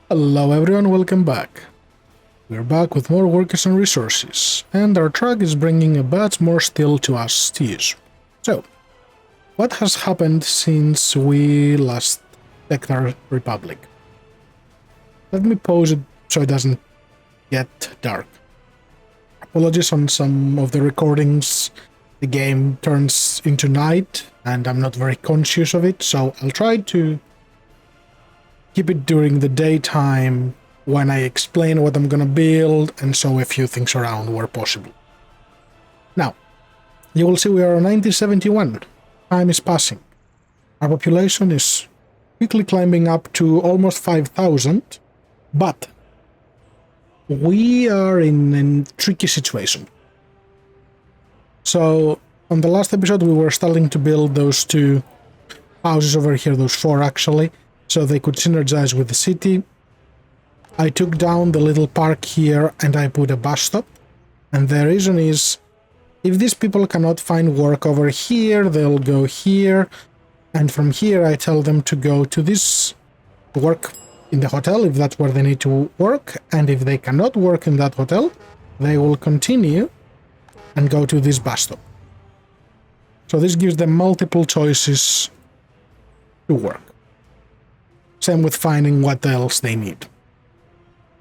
Hello everyone, welcome back. We're back with more workers and resources, and our truck is bringing a batch more steel to us to use. So, what has happened since we last checked our Republic? Let me pause it so it doesn't get dark. Apologies on some of the recordings. The game turns into night, and I'm not very conscious of it, so I'll try to keep it during the daytime when I explain what I'm gonna build and show a few things around where possible. Now, you will see we are on 1971. Time is passing. Our population is quickly climbing up to almost 5,000, but we are in a tricky situation. So, on the last episode we were starting to build those two houses over here, those four actually, so they could synergize with the city. I took down the little park here and I put a bus stop. And the reason is, if these people cannot find work over here, they'll go here. And from here I tell them to go to this, work in the hotel if that's where they need to work. And if they cannot work in that hotel, they will continue and go to this bus stop. So this gives them multiple choices to work. Same with finding what else they need.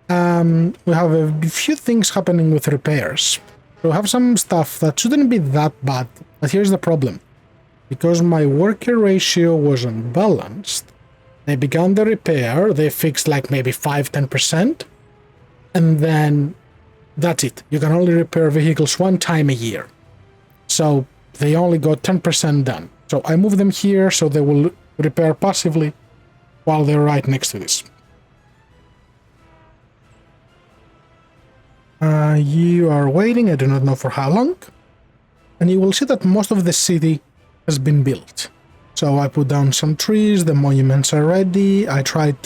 We have a few things happening with repairs. We have some stuff that shouldn't be that bad, but here's the problem. Because my worker ratio was unbalanced, they began the repair, they fixed like maybe 5-10%, and then that's it. You can only repair vehicles one time a year. So they only got 10% done. So I move them here so they will repair passively while they're right next to this. You are waiting, I do not know for how long, and you will see that most of the city has been built. So I put down some trees, the monuments are ready, I tried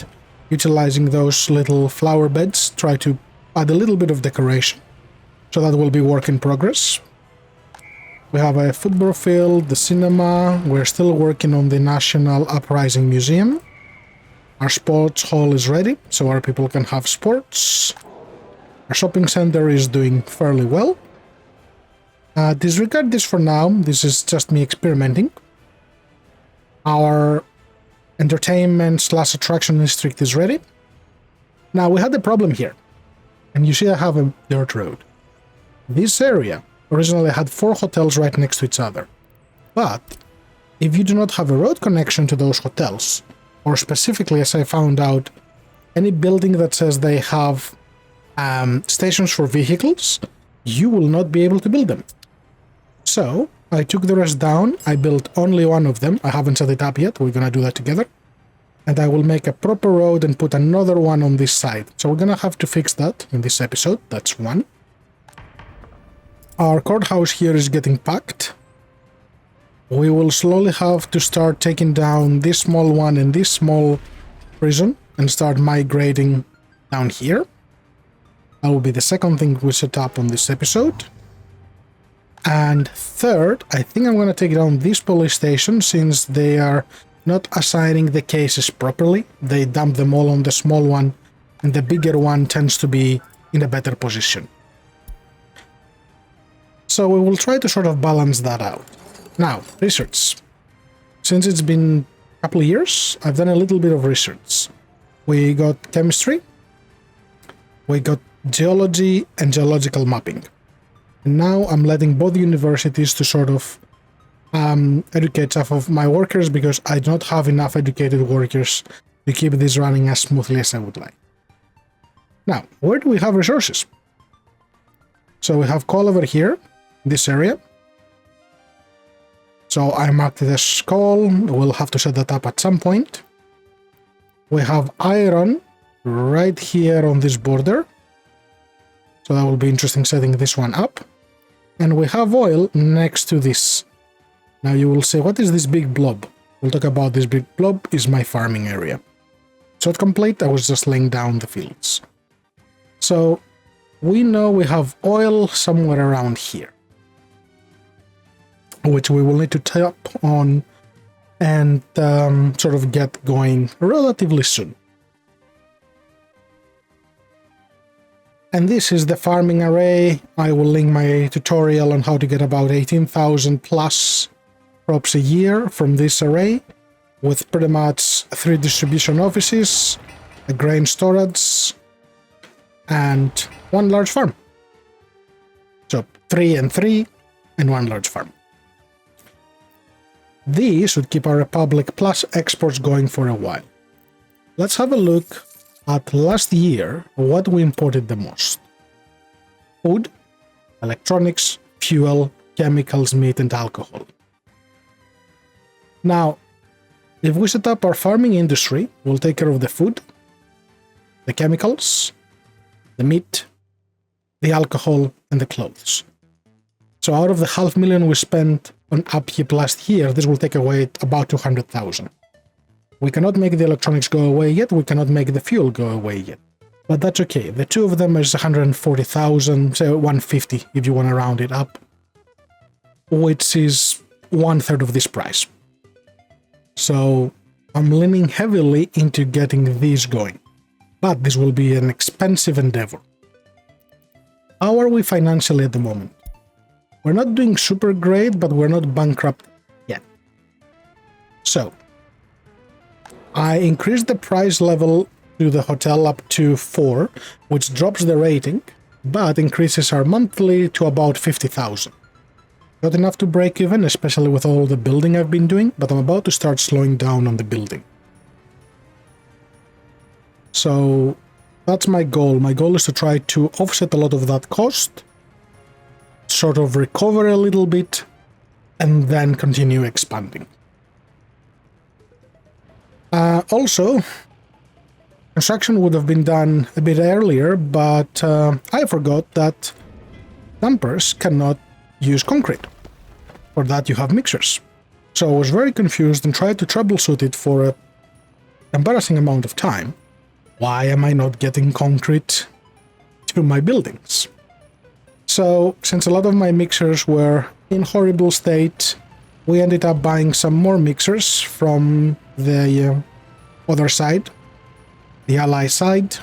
utilizing those little flower beds, try to add a little bit of decoration. So that will be work in progress. We have a football field, the cinema, we're still working on the National Uprising Museum. Our sports hall is ready, so our people can have sports. Our shopping center is doing fairly well. Disregard this for now, this is just me experimenting. Our entertainment/attraction district is ready. Now we had a problem here, and you see I have a dirt road. This area originally had 4 hotels right next to each other, but if you do not have a road connection to those hotels, or specifically, as I found out, any building that says they have stations for vehicles, you will not be able to build them. So I took the rest down, I built only one of them, I haven't set it up yet, we're gonna do that together. And I will make a proper road and put another one on this side. So we're gonna have to fix that in this episode, that's one. Our courthouse here is getting packed. We will slowly have to start taking down this small one and this small prison and start migrating down here. That will be the second thing we set up on this episode. And third, I think I'm going to take down this police station since they are not assigning the cases properly. They dump them all on the small one, and the bigger one tends to be in a better position. So we will try to sort of balance that out. Now, research. Since it's been a couple of years, I've done a little bit of research. We got chemistry, we got geology and geological mapping. And now I'm letting both universities to sort of educate some of my workers because I do not have enough educated workers to keep this running as smoothly as I would like. Now, where do we have resources? So we have coal over here, this area. So I marked it as coal, we'll have to set that up at some point. We have iron right here on this border. So that will be interesting setting this one up. And we have oil next to this. Now you will say, what is this big blob? We'll talk about this big blob, is my farming area. So at complete, I was just laying down the fields. So we know we have oil somewhere around here, which we will need to tap on and sort of get going relatively soon. And this is the farming array. I will link my tutorial on how to get about 18,000 plus crops a year from this array, with pretty much 3 distribution offices, a grain storage, and 1 large farm. So 3 and 3, and 1 large farm. These should keep our Republic plus exports going for a while. Let's have a look at last year, what we imported the most. Food, electronics, fuel, chemicals, meat, and alcohol. Now, if we set up our farming industry, we'll take care of the food, the chemicals, the meat, the alcohol, and the clothes. So out of the 500,000 we spent on upkeep last year, this will take away about 200,000. We cannot make the electronics go away yet, we cannot make the fuel go away yet. But that's okay, the two of them is 140,000, say 150 if you want to round it up, which is 1/3 of this price. So I'm leaning heavily into getting these going, but this will be an expensive endeavor. How are we financially at the moment? We're not doing super great, but we're not bankrupt yet. So I increased the price level to the hotel up to 4, which drops the rating, but increases our monthly to about 50,000. Not enough to break even, especially with all the building I've been doing, but I'm about to start slowing down on the building. So that's my goal. My goal is to try to offset a lot of that cost, sort of recover a little bit, and then continue expanding. Also, construction would have been done a bit earlier, but I forgot that dumpers cannot use concrete. For that you have mixers. So I was very confused and tried to troubleshoot it for an embarrassing amount of time. Why am I not getting concrete to my buildings? So since a lot of my mixers were in horrible state, we ended up buying some more mixers from the other side, the ally side,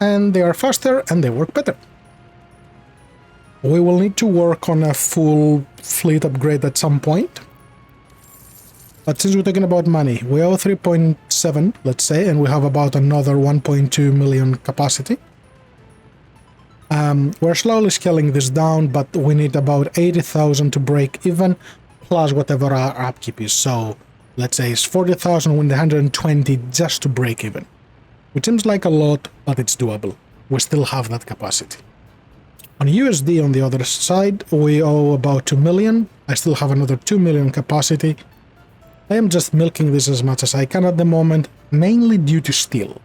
and they are faster and they work better. We will need to work on a full fleet upgrade at some point. But since we're talking about money, we owe 3.7, let's say, and we have about another 1.2 million capacity. We're slowly scaling this down, but we need about 80,000 to break even, plus whatever our upkeep is. So let's say it's 40,000 with 120 just to break even. Which seems like a lot, but it's doable. We still have that capacity. On USD on the other side, we owe about 2 million. I still have another 2 million capacity. I am just milking this as much as I can at the moment, mainly due to steel.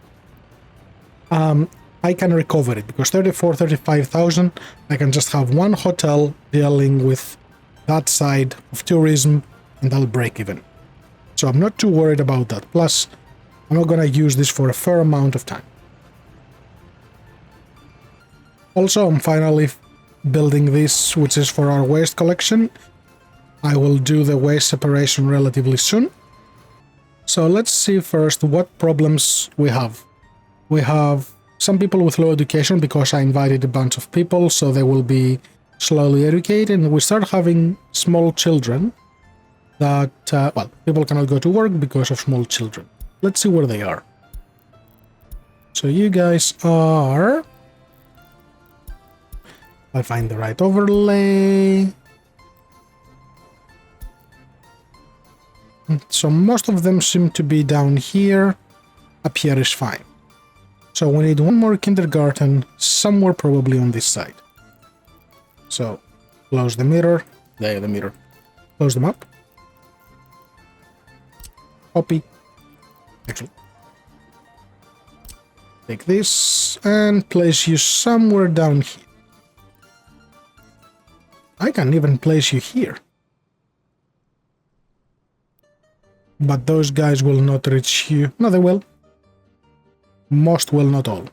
I can recover it, because 35,000, I can just have one hotel dealing with that side of tourism, and I'll break even. So I'm not too worried about that. Plus, I'm not gonna use this for a fair amount of time. Also, I'm finally building this, which is for our waste collection. I will do the waste separation relatively soon. So let's see first what problems we have. We have some people with low education, because I invited a bunch of people, so they will be slowly educated. And we start having small children that, well, people cannot go to work because of small children. Let's see where they are. So you guys are... I find the right overlay. So most of them seem to be down here. Up here is fine. So we need one more kindergarten somewhere probably on this side. So close the mirror. There, the mirror. Close them up. Copy. Actually. Take this and place you somewhere down here. I can even place you here. But those guys will not reach you. No, they will. Most will, not all.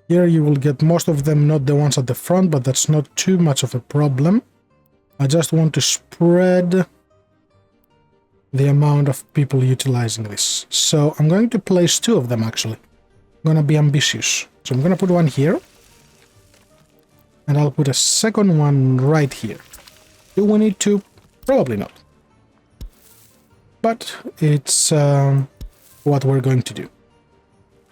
Here you will get most of them, not the ones at the front, but that's not too much of a problem. I just want to spread the amount of people utilizing this. So I'm going to place 2 of them, actually. gonna be ambitious. So I'm gonna put one here. And I'll put a second one right here. Do we need to? Probably not. But it's what we're going to do.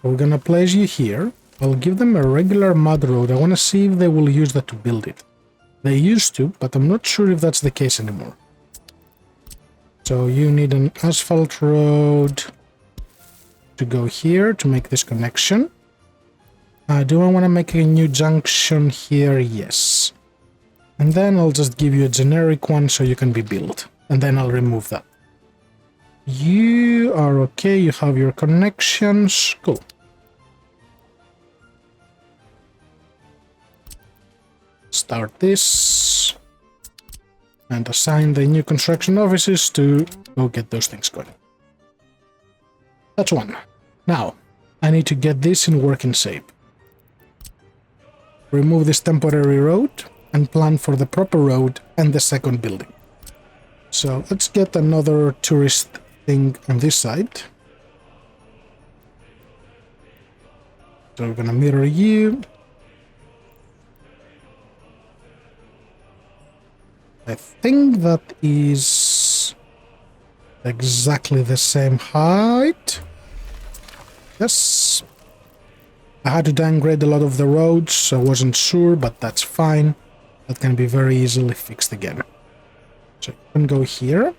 We're gonna place you here. I'll give them a regular mud road. I want to see if they will use that to build it. They used to, but I'm not sure if that's the case anymore. So you need an asphalt road to go here to make this connection. Do I want to make a new junction here? Yes. And then I'll just give you a generic one so you can be built. And then I'll remove that. You are okay, you have your connections. Cool. Start this. And assign the new construction offices to go get those things going. That's one. Now, I need to get this in working shape. Remove this temporary road and plan for the proper road and the second building. So let's get another tourist thing on this side. So we're gonna mirror you. I think that is exactly the same height. Yes. I had to downgrade a lot of the roads, so I wasn't sure, but that's fine. That can be very easily fixed again. So you can go here.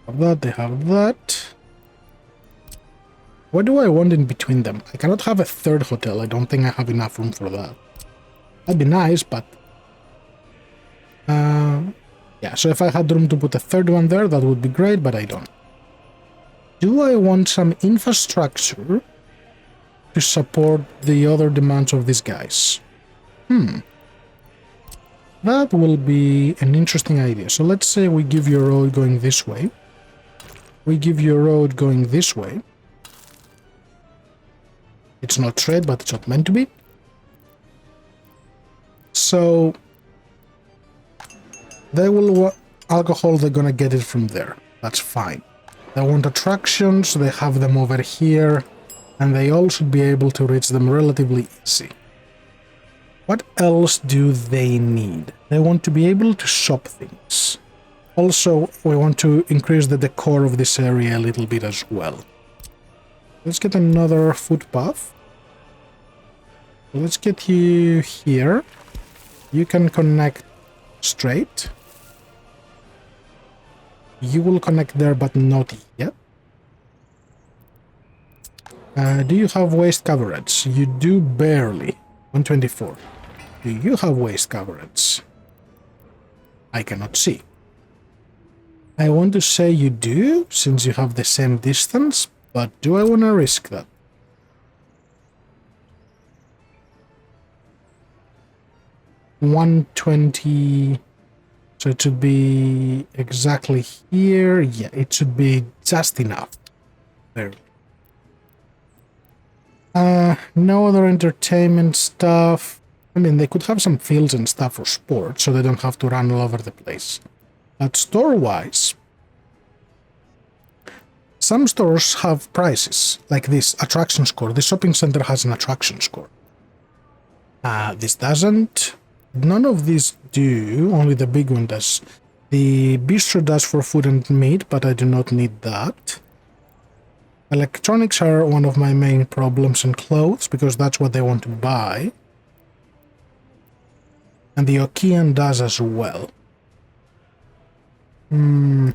Have that, they have that. What do I want in between them? I cannot have a third hotel. I don't think I have enough room for that. That'd be nice, but... yeah, so if I had room to put a third one there, that would be great, but I don't. Do I want some infrastructure to support the other demands of these guys? That will be an interesting idea. So let's say we give you a road going this way. We give you a road going this way. It's not trade, but it's not meant to be. So they will want alcohol, they're gonna get it from there. That's fine. They want attractions, they have them over here, and they all should be able to reach them relatively easy. What else do they need? They want to be able to shop things. Also, we want to increase the decor of this area a little bit as well. Let's get another footpath. Let's get you here. You can connect straight. You will connect there, but not yet. Do you have waste coverage? You do barely. 124. Do you have waste coverage? I cannot see. I want to say you do, since you have the same distance, but do I want to risk that? $120, so it should be exactly here. Yeah, it should be just enough. There. No other entertainment stuff. I mean, they could have some fields and stuff for sports, so they don't have to run all over the place. But store-wise, some stores have prices, like this attraction score. The shopping center has an attraction score. This doesn't. None of these do, only the big one does. The bistro does for food and meat, but I do not need that. Electronics are one of my main problems, and clothes, because that's what they want to buy. And the Okean does as well. No,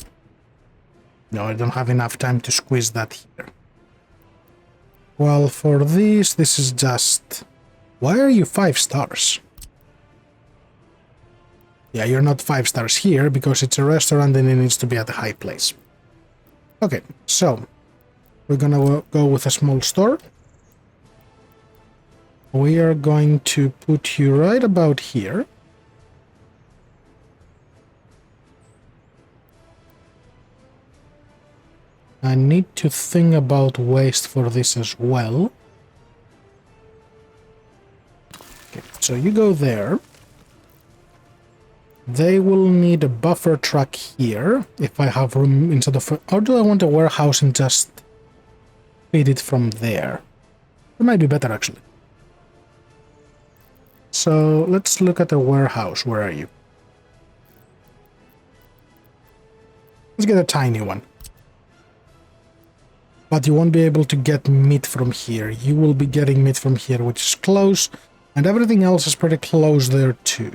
I don't have enough time to squeeze that here. Well, for this is just... Why are you 5 stars? Yeah, you're not 5 stars here because it's a restaurant and it needs to be at a high place. Okay, so we're gonna go with a small store. We are going to put you right about here. I need to think about waste for this as well. Okay, so you go there. They will need a buffer truck here, if I have room instead of... Or do I want a warehouse in just... feed it from there. It might be better, actually. So let's look at the warehouse. Where are you? Let's get a tiny one. But you won't be able to get meat from here. You will be getting meat from here, which is close, and everything else is pretty close there too.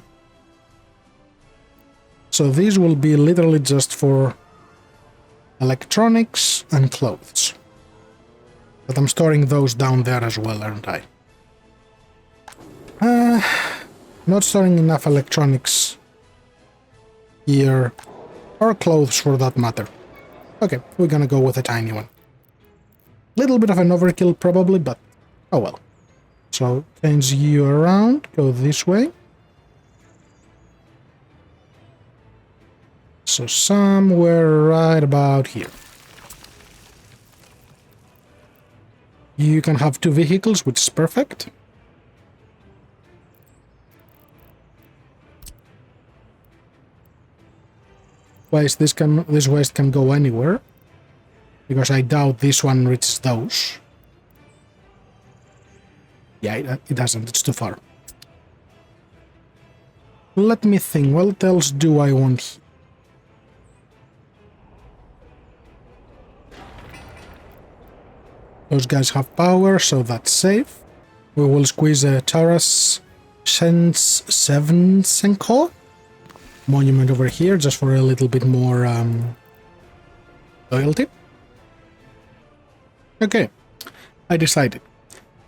So these will be literally just for electronics and clothes. But I'm storing those down there as well, aren't I? Not storing enough electronics here, or clothes for that matter. Okay, we're gonna go with a tiny one. Little bit of an overkill probably, but oh well. So change you around, go this way. So somewhere right about here. You can have 2 vehicles, which is perfect. This waste can go anywhere, because I doubt this one reaches those. Yeah, it doesn't, it's too far. Let me think, what else do I want here? Those guys have power, so that's safe. We will squeeze a Taurus Sense 7 Senko monument over here, just for a little bit more loyalty. Okay, I decided.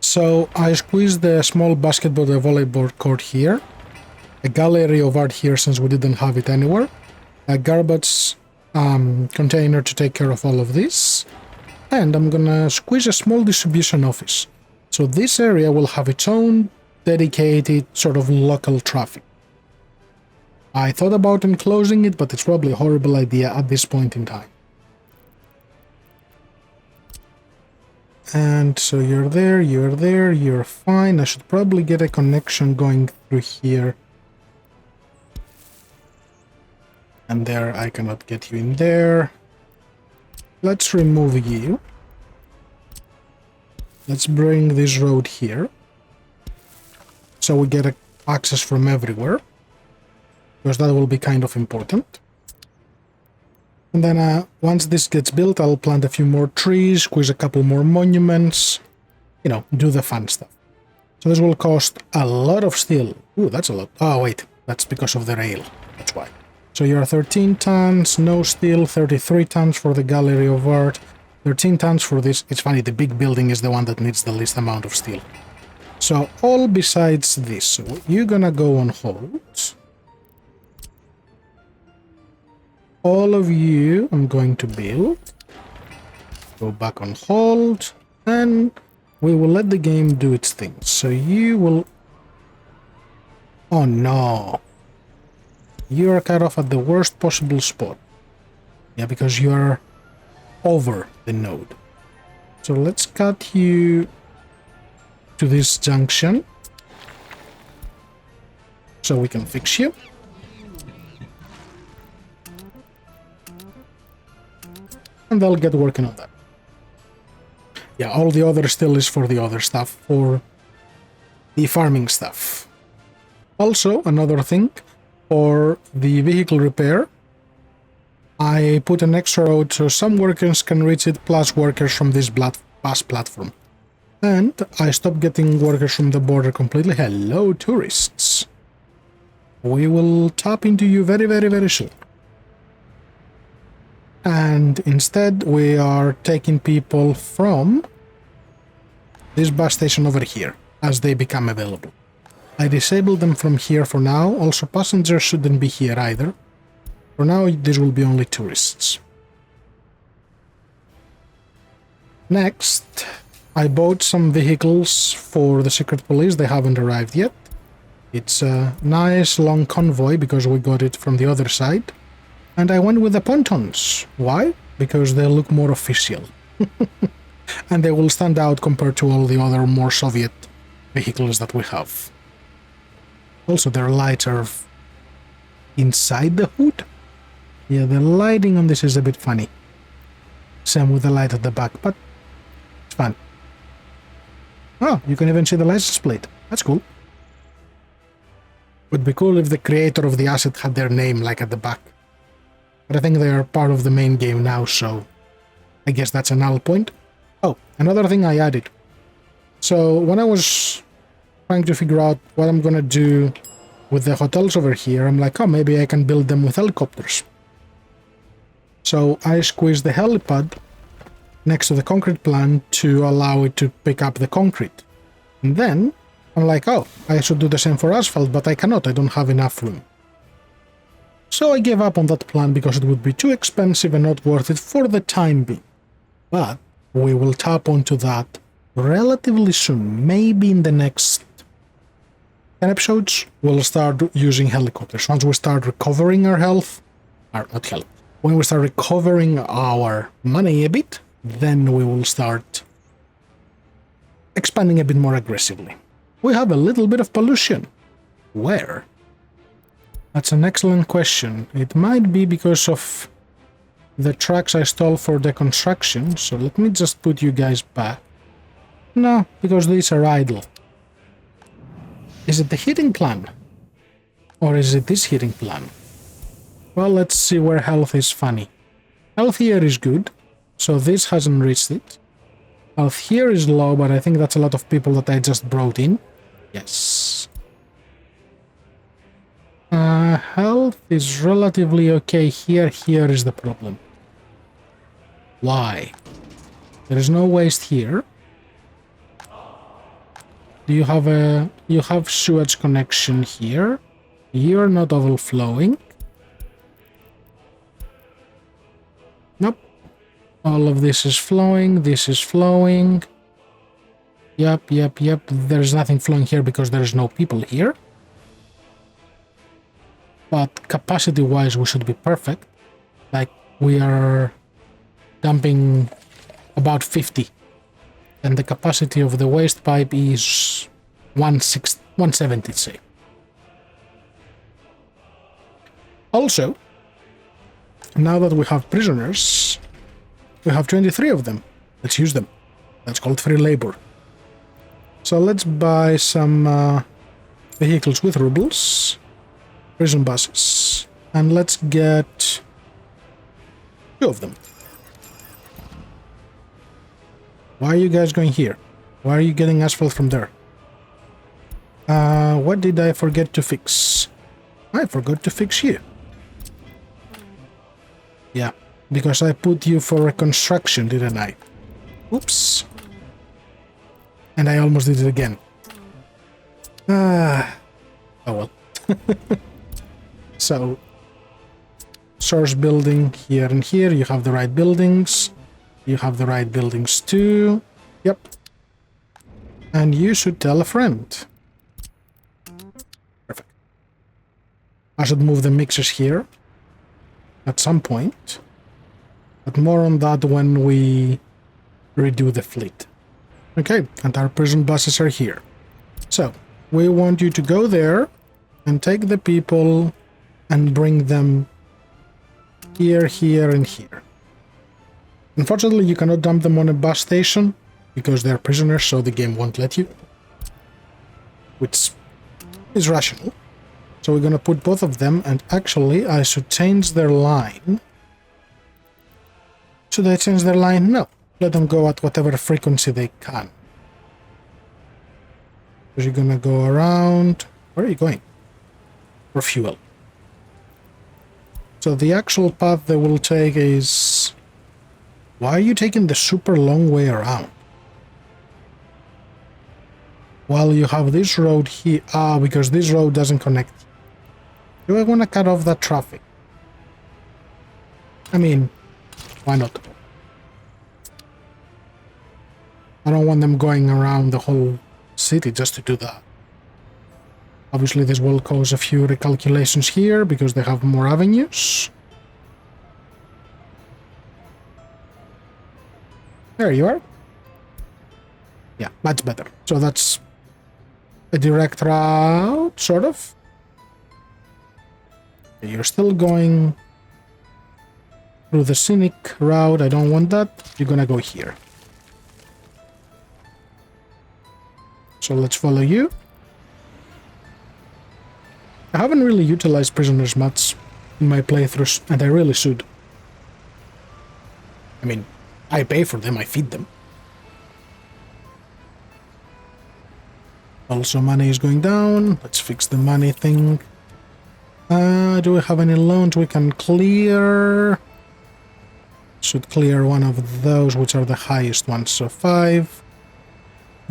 So I squeezed the small basketball and volleyball court here, a gallery of art here since we didn't have it anywhere, a garbage container to take care of all of this, and I'm gonna squeeze a small distribution office. So this area will have its own dedicated sort of local traffic. I thought about enclosing it, but it's probably a horrible idea at this point in time. And so you're there, you're fine. I should probably get a connection going through here. And there, I cannot get you in there. Let's remove you. Let's bring this road here. So we get access from everywhere. Because that will be kind of important. And then once this gets built, I'll plant a few more trees, squeeze a couple more monuments, you know, do the fun stuff. So this will cost a lot of steel. Ooh, that's a lot. Oh, wait, that's because of the rail. That's why. So you're 13 tons, no steel, 33 tons for the gallery of art, 13 tons for this. It's funny, the big building is the one that needs the least amount of steel. So all besides this, so you're gonna go on hold. All of you, I'm going to build. Go back on hold, and we will let the game do its thing. So you will... Oh no. You are cut off at the worst possible spot. Yeah, because you are over the node. So let's cut you to this junction. So we can fix you. And they'll get working on that. Yeah, all the other still is for the other stuff, for the farming stuff. Also, another thing, for the vehicle repair, I put an extra road so some workers can reach it, plus workers from this bus platform. And I stopped getting workers from the border completely. Hello, tourists. We will tap into you very, very, very soon. And instead, we are taking people from this bus station over here, as they become available. I disabled them from here for now. Also, passengers shouldn't be here either. For now, this will be only tourists. Next, I bought some vehicles for the secret police. They haven't arrived yet. It's a nice long convoy because we got it from the other side. And I went with the pontons. Why? Because they look more official. And they will stand out compared to all the other more Soviet vehicles that we have. Also, their lights are inside the hood. Yeah, the lighting on this is a bit funny. Same with the light at the back, but it's fun. Oh, you can even see the license plate. That's cool. Would be cool if the creator of the asset had their name like at the back. But I think they are part of the main game now, so I guess that's a null point. Oh, another thing I added. So when I was trying to figure out what I'm gonna do with the hotels over here, I'm like, oh, maybe I can build them with helicopters. So I squeezed the helipad next to the concrete plant to allow it to pick up the concrete. And then I'm like, oh, I should do the same for asphalt, but I cannot, I don't have enough room. So I gave up on that plan because it would be too expensive and not worth it for the time being. But we will tap onto that relatively soon, maybe in the next 10 episodes, we'll start using helicopters. Once we start recovering our health, or not health, when we start recovering our money a bit, then we will start expanding a bit more aggressively. We have a little bit of pollution. Where? That's an excellent question. It might be because of the trucks I stole for the construction, so let me just put you guys back. No, because these are idle. Is it the heating plan? Or is it this heating plan? Well, let's see where health is funny. Health here is good, so this hasn't reached it. Health here is low, but I think that's a lot of people that I just brought in. Yes. Health is relatively okay here. Here is the problem. Why? There is no waste here. Do you have sewage connection here? You're not overflowing. Nope. All of this is flowing. This is flowing. Yep. There's nothing flowing here because there's no people here. But capacity-wise, we should be perfect. Like, we are dumping about 50. And the capacity of the waste pipe is 170, say. Also, now that we have prisoners, we have 23 of them. Let's use them. That's called free labor. So let's buy some vehicles with rubles, prison buses, and let's get 2 of them. Why are you guys going here? Why are you getting asphalt from there? What did I forget to fix? I forgot to fix you. Yeah, because I put you for reconstruction, didn't I? Oops. And I almost did it again. Oh well. So, source building here and here, you have the right buildings. You have the right buildings too. Yep. And you should tell a friend. Perfect. I should move the mixers here at some point. But more on that when we redo the fleet. Okay, and our prison buses are here. So, we want you to go there and take the people and bring them here, here, and here. Unfortunately, you cannot dump them on a bus station because they're prisoners, so the game won't let you. Which is rational. So we're gonna put both of them, and actually I should change their line. Should I change their line? No. Let them go at whatever frequency they can. So you're gonna go around... Where are you going? For fuel. So the actual path they will take is... Why are you taking the super long way around? Well, you have this road here. Ah, because this road doesn't connect. Do I want to cut off that traffic? I mean, why not? I don't want them going around the whole city just to do that. Obviously, this will cause a few recalculations here because they have more avenues. There you are. Yeah, much better. So that's a direct route, sort of. You're still going through the scenic route. I don't want that. You're gonna go here. So let's follow you. I haven't really utilized prisoners much in my playthroughs, and I really should. I mean, I pay for them, I feed them. Also, money is going down. Let's fix the money thing. Do we have any loans we can clear? Should clear one of those, which are the highest ones. So 5.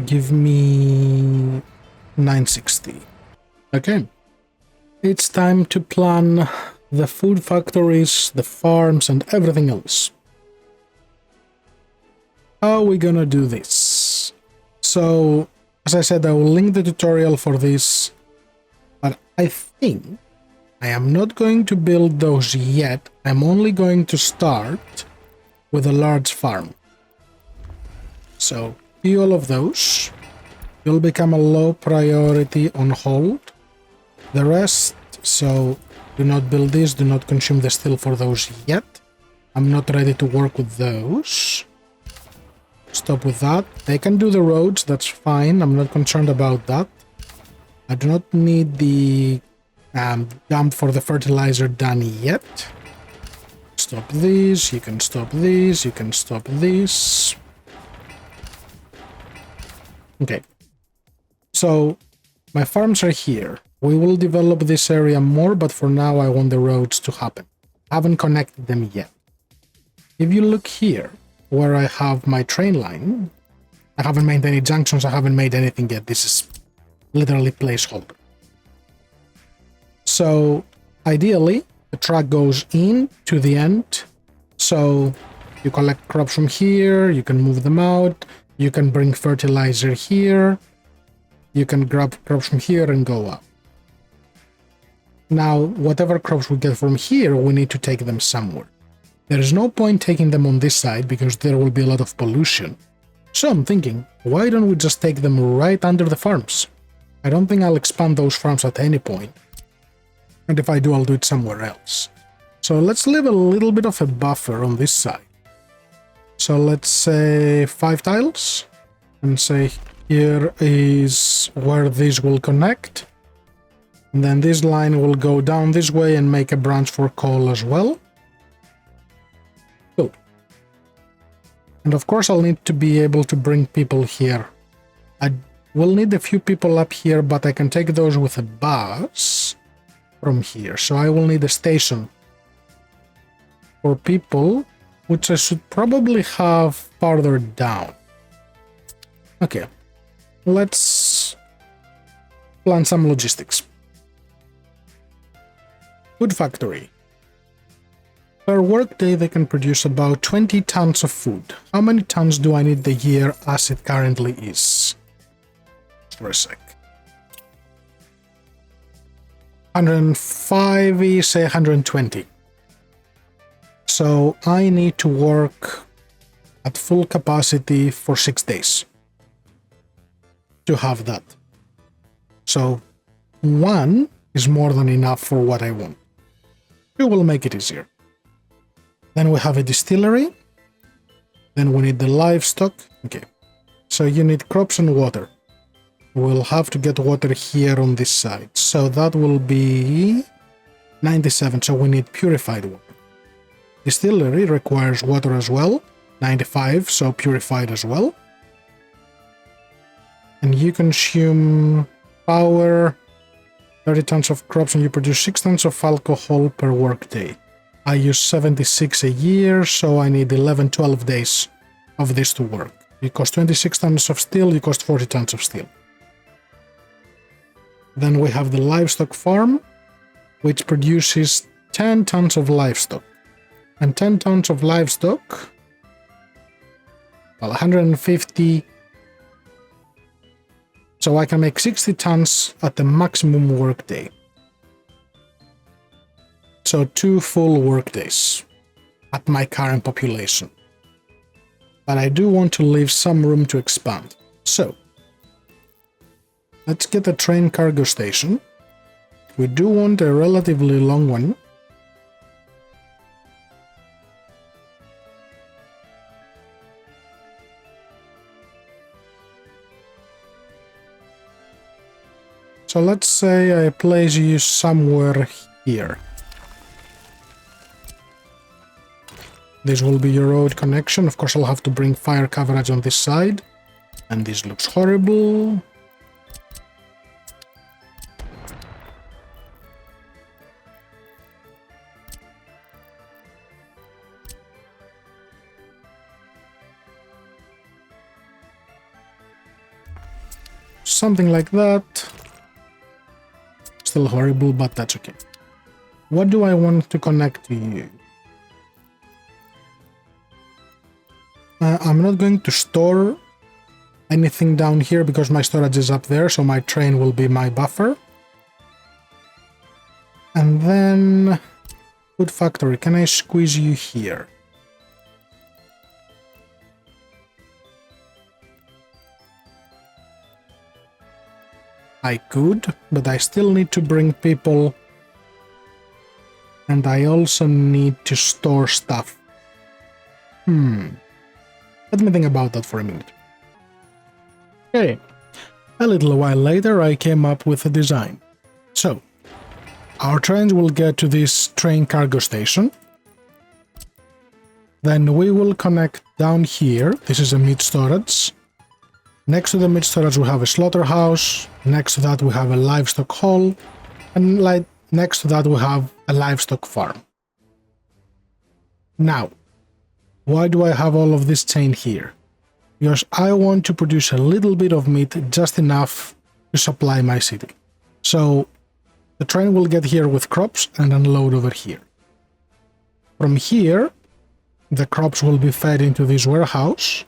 Give me 960. Okay. It's time to plan the food factories, the farms, and everything else. How are we gonna do this? So, as I said, I will link the tutorial for this, but I think I am not going to build those yet. I'm only going to start with a large farm. So, do all of those. You'll become a low priority on hold. The rest, so do not build this, do not consume the steel for those yet. I'm not ready to work with those. Stop with that. They can do the roads, that's fine. I'm not concerned about that. I do not need the dump for the fertilizer done yet. Stop these, you can stop these, you can stop this. Okay. So, my farms are here. We will develop this area more, but for now I want the roads to happen. I haven't connected them yet. If you look here, where I have my train line, I haven't made any junctions, I haven't made anything yet. This is literally placeholder. So, ideally, the track goes in to the end. So, you collect crops from here, you can move them out, you can bring fertilizer here, you can grab crops from here and go up. Now, whatever crops we get from here, we need to take them somewhere. There is no point taking them on this side because there will be a lot of pollution. So I'm thinking, why don't we just take them right under the farms? I don't think I'll expand those farms at any point. And if I do, I'll do it somewhere else. So let's leave a little bit of a buffer on this side. So let's say 5 tiles. And say here is where these will connect. And then this line will go down this way and make a branch for coal as well. Cool. And of course I'll need to be able to bring people here. I will need a few people up here, but I can take those with a bus from here. So I will need a station for people, which I should probably have farther down. Okay, let's plan some logistics. Food factory. Per workday they can produce about 20 tons of food. How many tons do I need the year as it currently is? For a sec. 105 is say 120. So I need to work at full capacity for 6 days to have that. So 1 is more than enough for what I want. It will make it easier. Then we have a distillery. Then we need the livestock. Okay. So you need crops and water. We'll have to get water here on this side. So that will be 97. So we need purified water. Distillery requires water as well. 95, so purified as well. And you consume power, 30 tons of crops, and you produce 6 tons of alcohol per workday. I use 76 a year, so I need 11-12 days of this to work. You cost 26 tons of steel, you cost 40 tons of steel. Then we have the livestock farm, which produces 10 tons of livestock. And 10 tons of livestock, well, 150. So I can make 60 tons at the maximum workday. So 2 full workdays at my current population. But I do want to leave some room to expand. So let's get a train cargo station. We do want a relatively long one. So let's say I place you somewhere here. This will be your road connection. Of course, I'll have to bring fire coverage on this side. And this looks horrible. Something like that. Still horrible, but that's okay. What do I want to connect to you? I'm not going to store anything down here because my storage is up there, so my train will be my buffer. And then food factory, can I squeeze you here? I could, but I still need to bring people, and I also need to store stuff. Let me think about that for a minute. Okay, a little while later I came up with a design. So, our trains will get to this train cargo station. Then we will connect down here. This is a meat storage. Next to the meat storage we have a slaughterhouse. Next to that we have a livestock hall. And next to that we have a livestock farm. Now, why do I have all of this chain here? Because I want to produce a little bit of meat, just enough to supply my city. So the train will get here with crops and unload over here. From here, the crops will be fed into this warehouse,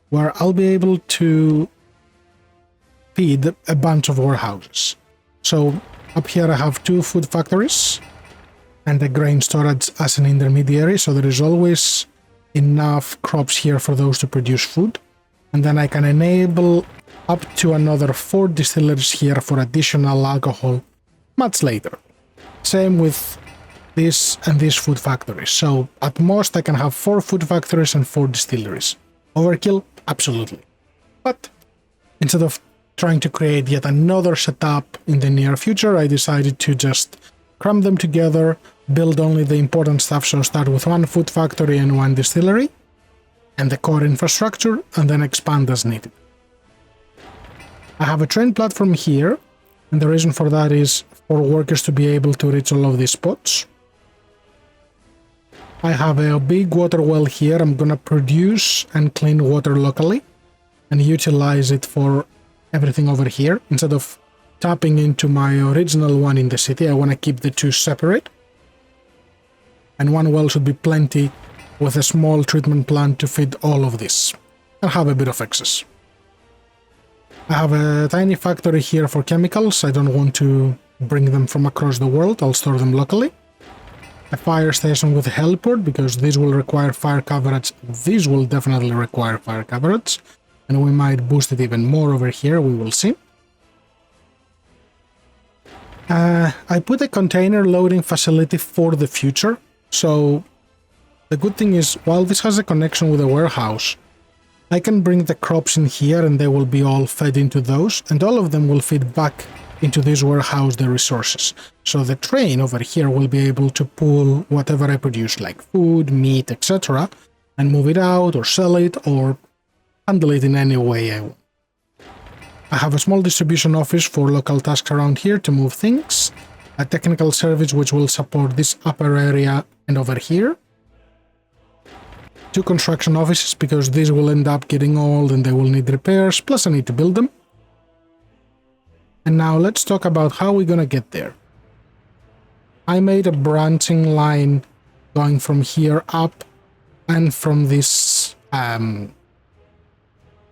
where I'll be able to feed a bunch of warehouses. So up here I have 2 food factories and a grain storage as an intermediary, so there is always enough crops here for those to produce food. And then I can enable up to another 4 distilleries here for additional alcohol much later. Same with this and this food factories. So at most I can have 4 food factories and 4 distilleries. Overkill? Absolutely. But instead of trying to create yet another setup in the near future, I decided to just cram them together, build only the important stuff, so start with 1 food factory and 1 distillery, and the core infrastructure, and then expand as needed. I have a train platform here, and the reason for that is for workers to be able to reach all of these spots. I have a big water well here. I'm gonna produce and clean water locally and utilize it for everything over here. Instead of tapping into my original one in the city, I want to keep the 2 separate. And 1 well should be plenty, with a small treatment plant to feed all of this. I'll have a bit of excess. I have a tiny factory here for chemicals. I don't want to bring them from across the world. I'll store them locally. A fire station with a heliport, because this will require fire coverage. This will definitely require fire coverage. And we might boost it even more over here, we will see. I put a container loading facility for the future. So the good thing is, while this has a connection with a warehouse, I can bring the crops in here and they will be all fed into those, and all of them will feed back into this warehouse the resources. So the train over here will be able to pull whatever I produce, like food, meat, etc., and move it out or sell it or handle it in any way I want. I have a small distribution office for local tasks around here to move things, a technical service which will support this upper area and over here, 2 construction offices because these will end up getting old and they will need repairs, plus I need to build them. And now let's talk about how we're gonna get there. I made a branching line going from here up and from this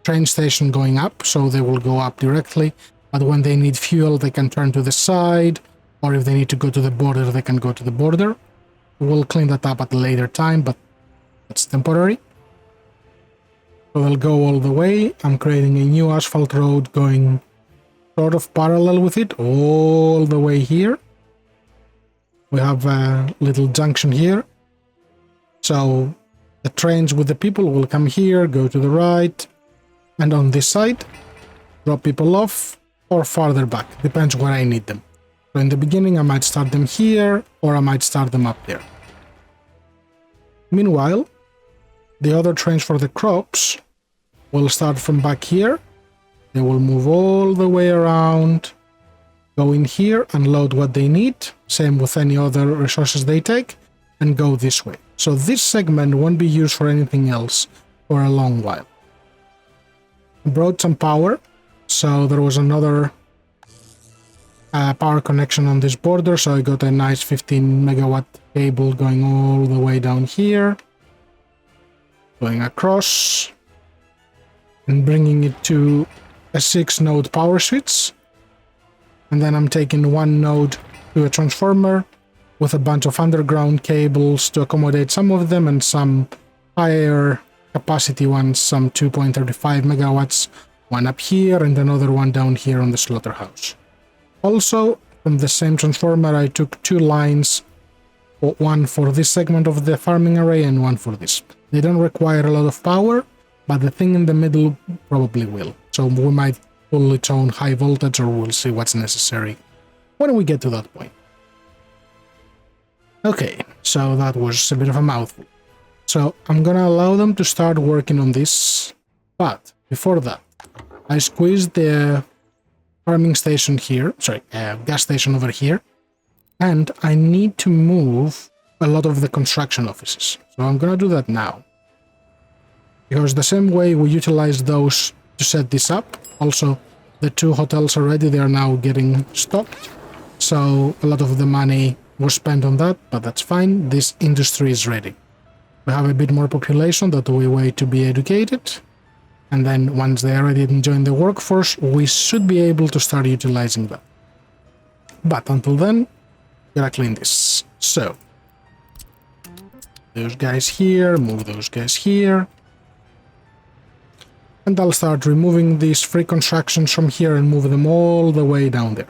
train station going up, so they will go up directly, but when they need fuel they can turn to the side, or if they need to go to the border they can go to the border. We'll clean that up at a later time, but it's temporary. So they'll go all the way. I'm creating a new asphalt road going sort of parallel with it all the way here. We have a little junction here, so the trains with the people will come here, go to the right, and on this side, drop people off, or farther back, depends where I need them. So in the beginning I might start them here, or I might start them up there. Meanwhile, the other trains for the crops will start from back here. They will move all the way around, go in here, unload what they need, same with any other resources they take, and go this way. So this segment won't be used for anything else for a long while. I brought some power, so there was another power connection on this border, so I got a nice 15 megawatt cable going all the way down here, going across, and bringing it to a 6-node power switch. And then I'm taking one node to a transformer with a bunch of underground cables to accommodate some of them, and some higher capacity ones, some 2.35 megawatts, one up here and another one down here on the slaughterhouse. Also, from the same transformer I took 2 lines, one for this segment of the farming array and one for this. They don't require a lot of power, but the thing in the middle probably will. So we might pull its own high voltage, or we'll see what's necessary when we get to that point. Okay, so that was a bit of a mouthful. So I'm gonna allow them to start working on this, but before that, I squeezed the farming station here, gas station over here, and I need to move a lot of the construction offices. So I'm gonna do that now. Because the same way we utilized those to set this up, also the 2 hotels already, they are now getting stocked. So a lot of the money was spent on that, but that's fine. This industry is ready. We have a bit more population that we wait to be educated. And then once they are ready and join the workforce, we should be able to start utilizing that. But until then, gotta clean this. So, those guys here, move those guys here. And I'll start removing these free constructions from here and move them all the way down there.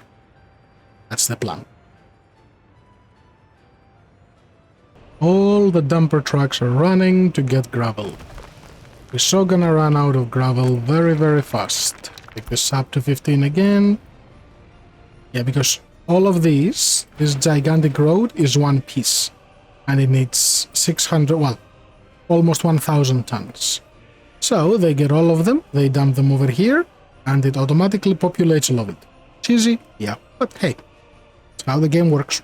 That's the plan. All the dumper trucks are running to get gravel. We're so gonna run out of gravel very, very fast. Take this up to 15 again. Yeah, because all of this gigantic road is one piece. And it needs 600, well, almost 1,000 tons. So they get all of them, they dump them over here, and it automatically populates all of it. Cheesy? Yeah, but hey, that's how the game works.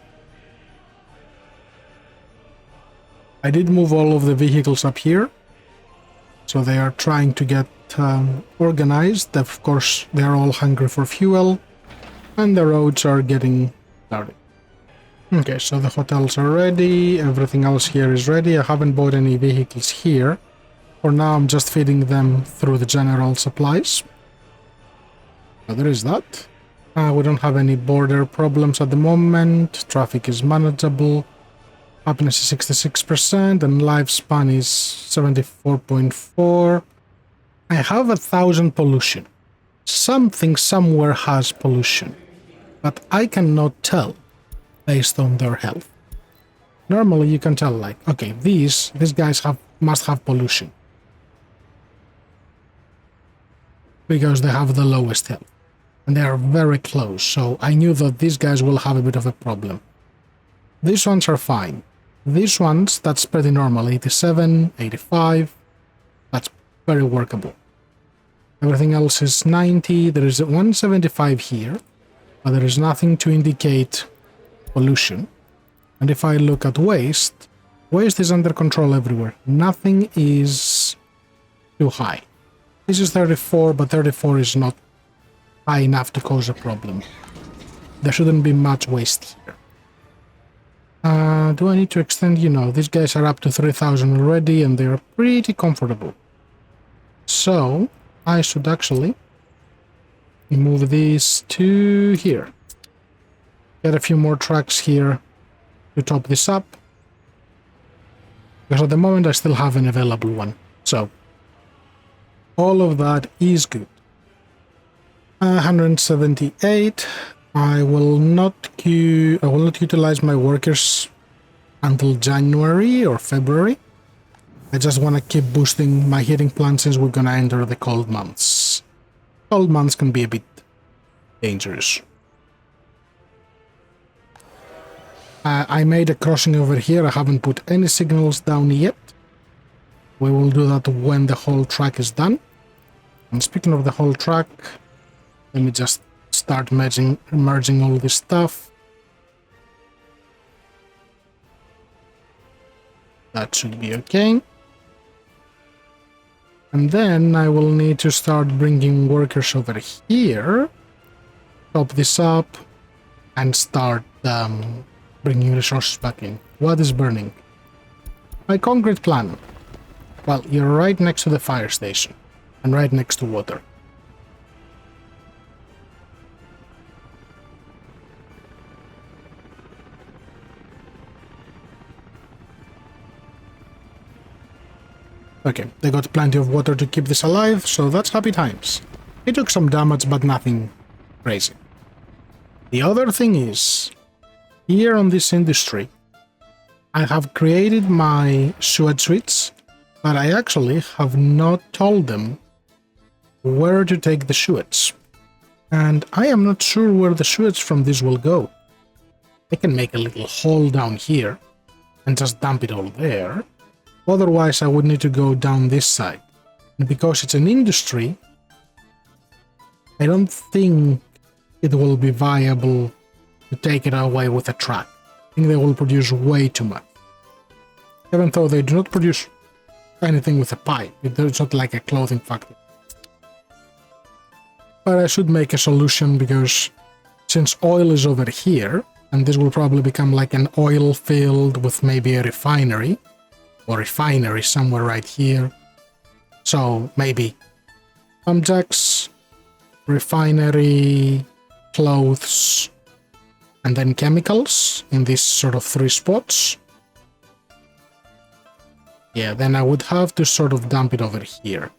I did move all of the vehicles up here, so they are trying to get organized. Of course, they are all hungry for fuel, and the roads are getting started. Okay, so the hotels are ready, everything else here is ready. I haven't bought any vehicles here. For now, I'm just feeding them through the general supplies. So there is that. We don't have any border problems at the moment. Traffic is manageable. Happiness is 66%, and lifespan is 74.4. I have 1,000 pollution. Something somewhere has pollution, but I cannot tell based on their health. Normally you can tell, like, okay, these guys must have pollution because they have the lowest health and they are very close, so I knew that these guys will have a bit of a problem. These ones are fine. These ones, that's pretty normal, 87, 85, that's very workable. Everything else is 90, there is a 175 here, but there is nothing to indicate pollution. And if I look at waste, waste is under control everywhere. Nothing is too high. This is 34, but 34 is not high enough to cause a problem. There shouldn't be much waste here. Do I need to extend? You know, these guys are up to 3,000 already, and they're pretty comfortable. So, I should actually move these to here. Get a few more trucks here to top this up. Because at the moment I still have an available one. So, all of that is good. 178. I will not utilize my workers until January or February. I just want to keep boosting my heating plant since we're gonna enter the cold months. Cold months can be a bit dangerous. I made a crossing over here. I haven't put any signals down yet. We will do that when the whole track is done. And speaking of the whole track, let me just start merging all this stuff. That should be okay. And then I will need to start bringing workers over here, top this up, and start bringing resources back in. What is burning? My concrete plan. Well, you're right next to the fire station, and right next to water. Okay, they got plenty of water to keep this alive, so that's happy times. It took some damage, but nothing crazy. The other thing is, here on this industry, I have created my sewage suites, but I actually have not told them where to take the sewage. And I am not sure where the sewage from this will go. I can make a little hole down here and just dump it all there. Otherwise, I would need to go down this side. And because it's an industry, I don't think it will be viable to take it away with a truck. I think they will produce way too much. Even though they do not produce anything with a pipe. It's not like a clothing factory. But I should make a solution because since oil is over here, and this will probably become like an oil field with maybe a refinery, or refinery somewhere right here. So maybe pump jacks, refinery, clothes, and then chemicals in these sort of 3 spots. Yeah, then I would have to sort of dump it over here.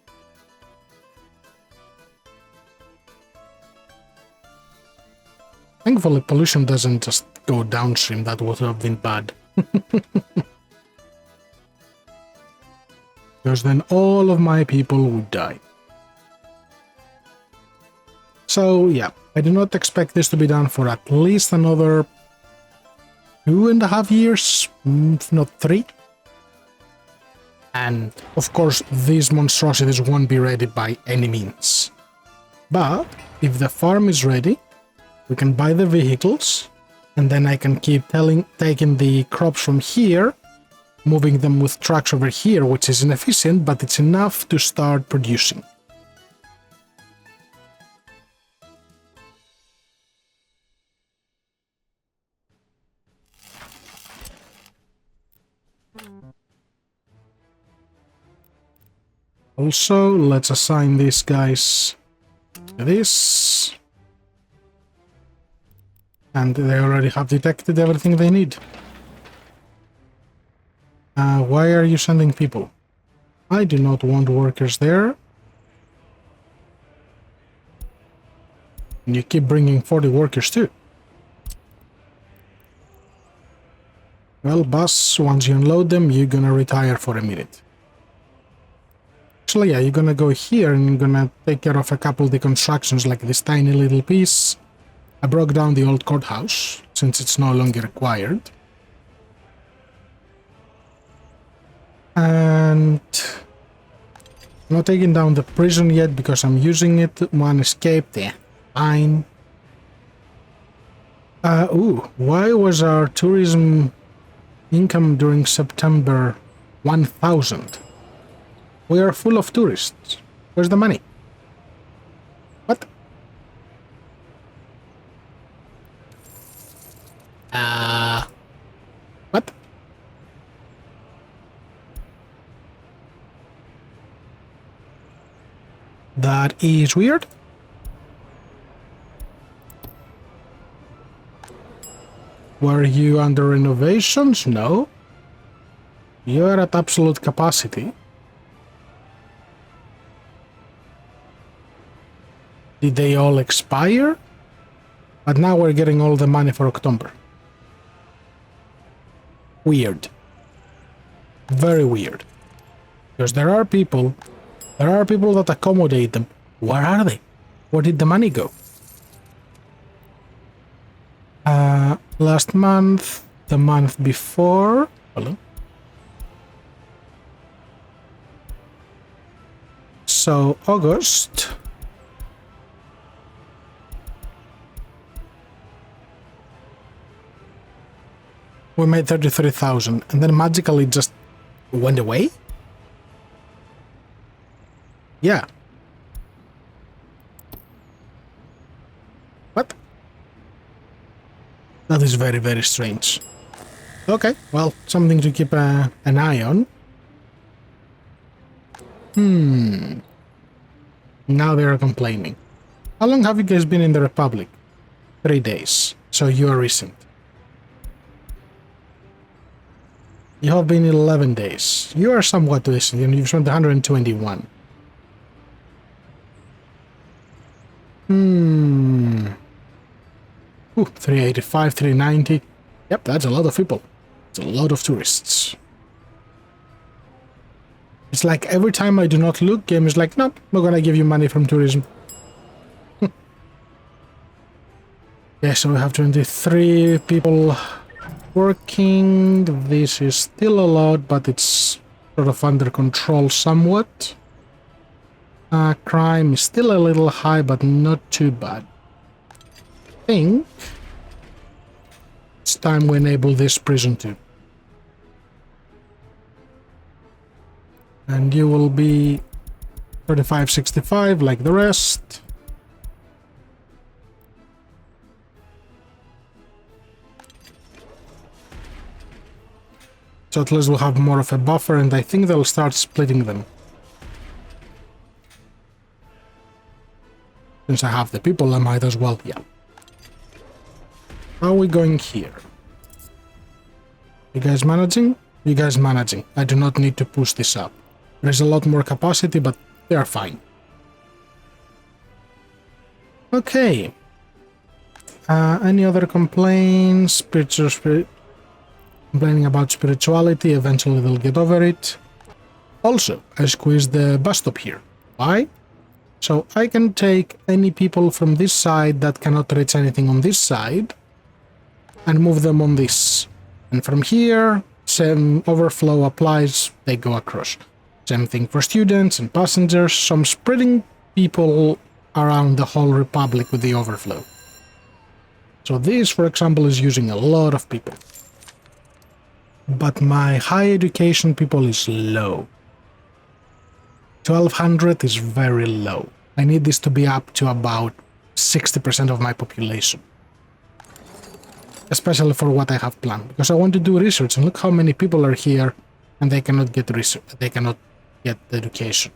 Thankfully, pollution doesn't just go downstream. That would have been bad. Because then all of my people would die. So yeah, I do not expect this to be done for at least another 2.5 years, if not 3. And of course, these monstrosities won't be ready by any means. But if the farm is ready, we can buy the vehicles, and then I can keep taking the crops from here, moving them with trucks over here, which is inefficient, but it's enough to start producing. Also, let's assign these guys to this. And they already have detected everything they need. Why are you sending people? I do not want workers there. And you keep bringing 40 workers too. Well, boss, once you unload them, you're gonna retire for a minute. Actually, yeah, you're gonna go here and you're gonna take care of a couple deconstructions like this tiny little piece. I broke down the old courthouse, since it's no longer required. And I'm not taking down the prison yet because I'm using it. One escaped. Yeah, fine. Why was our tourism income during September 1,000? We are full of tourists. Where's the money? What? What? That is weird. Were you under renovations? No. You are at absolute capacity. Did they all expire? But now we're getting all the money for October. Weird. Very weird. Because there are people that accommodate them. Where are they? Where did the money go? Last month, the month before. Hello. So August. We made 33,000 and then magically just went away? Yeah. What? That is very, very strange. Okay, well, something to keep an eye on. Now they are complaining. How long have you guys been in the Republic? 3 days. So you are recent. You have been 11 days. You are somewhat recent, and you've spent 121. Ooh, 385, 390. Yep, that's a lot of people. It's a lot of tourists. It's like every time I do not look, game is like, nope, not gonna give you money from tourism. Yeah, so we have 23 people working. This is still a lot, but it's sort of under control somewhat. Crime is still a little high, but not too bad. I think it's time we enable this prison too. And you will be 3565 like the rest. So at least we'll have more of a buffer, and I think they'll start splitting them. Since I have the people, I might as well, yeah. How are we going here? You guys managing? You guys managing. I do not need to push this up. There's a lot more capacity, but they are fine. Okay. Any other complaints? Complaining about spirituality. Eventually they'll get over it. Also, I squeezed the bus stop here. Why? So I can take any people from this side that cannot reach anything on this side and move them on this. And from here, same overflow applies, they go across. Same thing for students and passengers, so I'm spreading people around the whole Republic with the overflow. So this, for example, is using a lot of people. But my high education people is low. 1200 is very low. I need this to be up to about 60% of my population. Especially for what I have planned, because I want to do research, and look how many people are here and they cannot get research, they cannot get education.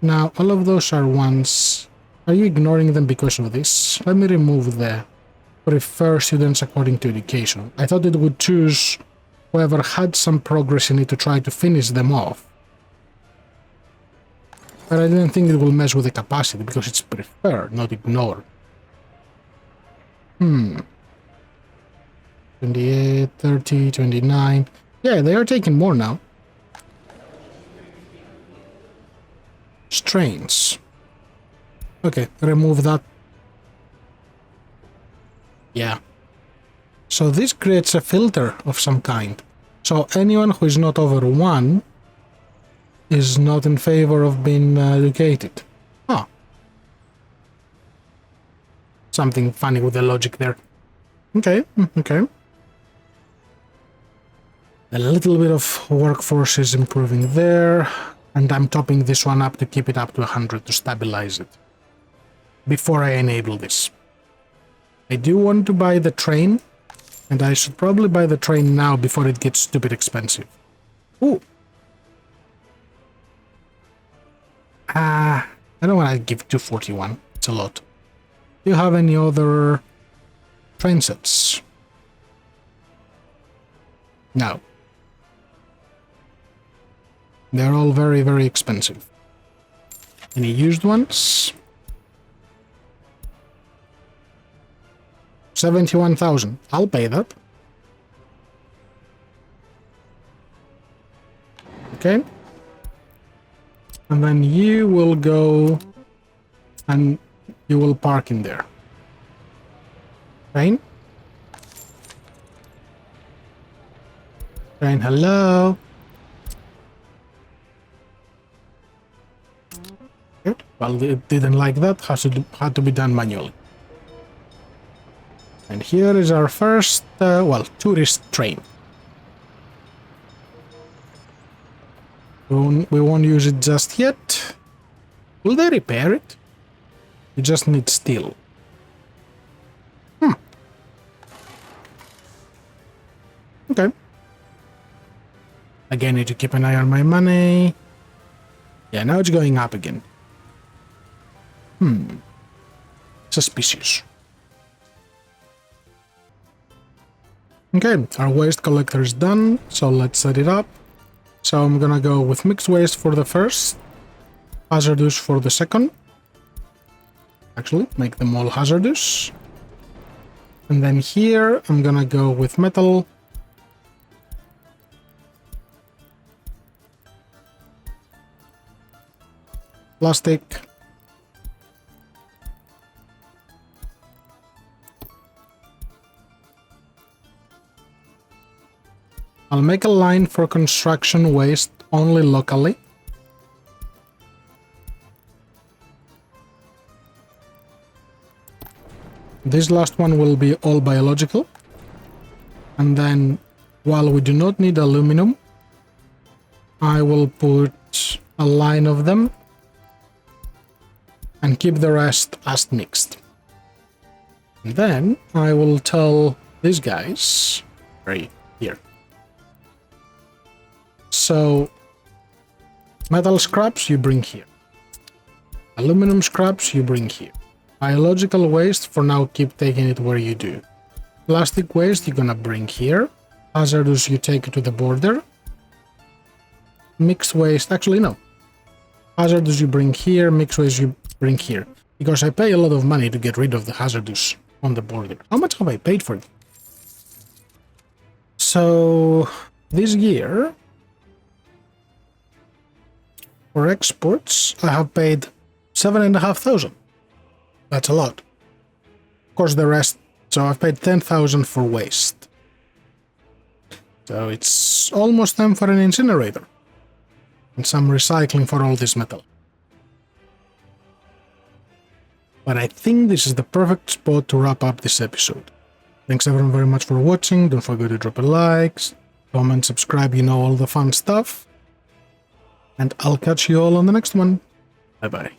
Now, all of those are ones. Are you ignoring them because of this? Let me remove the prefer students according to education. I thought it would choose whoever had some progress in it to try to finish them off. But I didn't think it will mess with the capacity because it's prefer, not ignore. 28, 30, 29. Yeah, they are taking more now. Strains. Okay, remove that. Yeah. So this creates a filter of some kind. So anyone who is not over 1 is not in favor of being educated. Huh. Something funny with the logic there. Okay, okay. A little bit of workforce is improving there, and I'm topping this one up to keep it up to 100 to stabilize it before I enable this. I do want to buy the train, and I should probably buy the train now before it gets stupid expensive. Ooh. I don't want to give 241. It's a lot. Do you have any other train sets? No. They're all very, very expensive. Any used ones? 71,000. I'll pay that. Okay. And then you will go and you will park in there. Right? Train, hello. Good. Well, it didn't like that. Had to be done manually. And here is our first, tourist train. We won't use it just yet. Will they repair it? We just need steel. Okay. Again, need to keep an eye on my money. Yeah, now it's going up again. Suspicious. Okay, our waste collector is done, so let's set it up. So I'm gonna go with mixed waste for the first, hazardous for the second. Actually, make them all hazardous. And then here, I'm gonna go with metal. Plastic. I'll make a line for construction waste only locally. This last one will be all biological. And then, while we do not need aluminum, I will put a line of them and keep the rest as mixed. And then I will tell these guys right here. So, metal scraps you bring here. Aluminum scraps you bring here. Biological waste, for now keep taking it where you do. Plastic waste you're gonna bring here. Hazardous you take it to the border. Mixed waste, actually no. Hazardous you bring here, mixed waste you bring here. Because I pay a lot of money to get rid of the hazardous on the border. How much have I paid for it? So, this year, for exports, I have paid 7,500. That's a lot. Of course, the rest, so I've paid 10,000 for waste. So it's almost time for an incinerator. And some recycling for all this metal. But I think this is the perfect spot to wrap up this episode. Thanks everyone very much for watching. Don't forget to drop a like, comment, subscribe, you know, all the fun stuff. And I'll catch you all on the next one. Bye bye.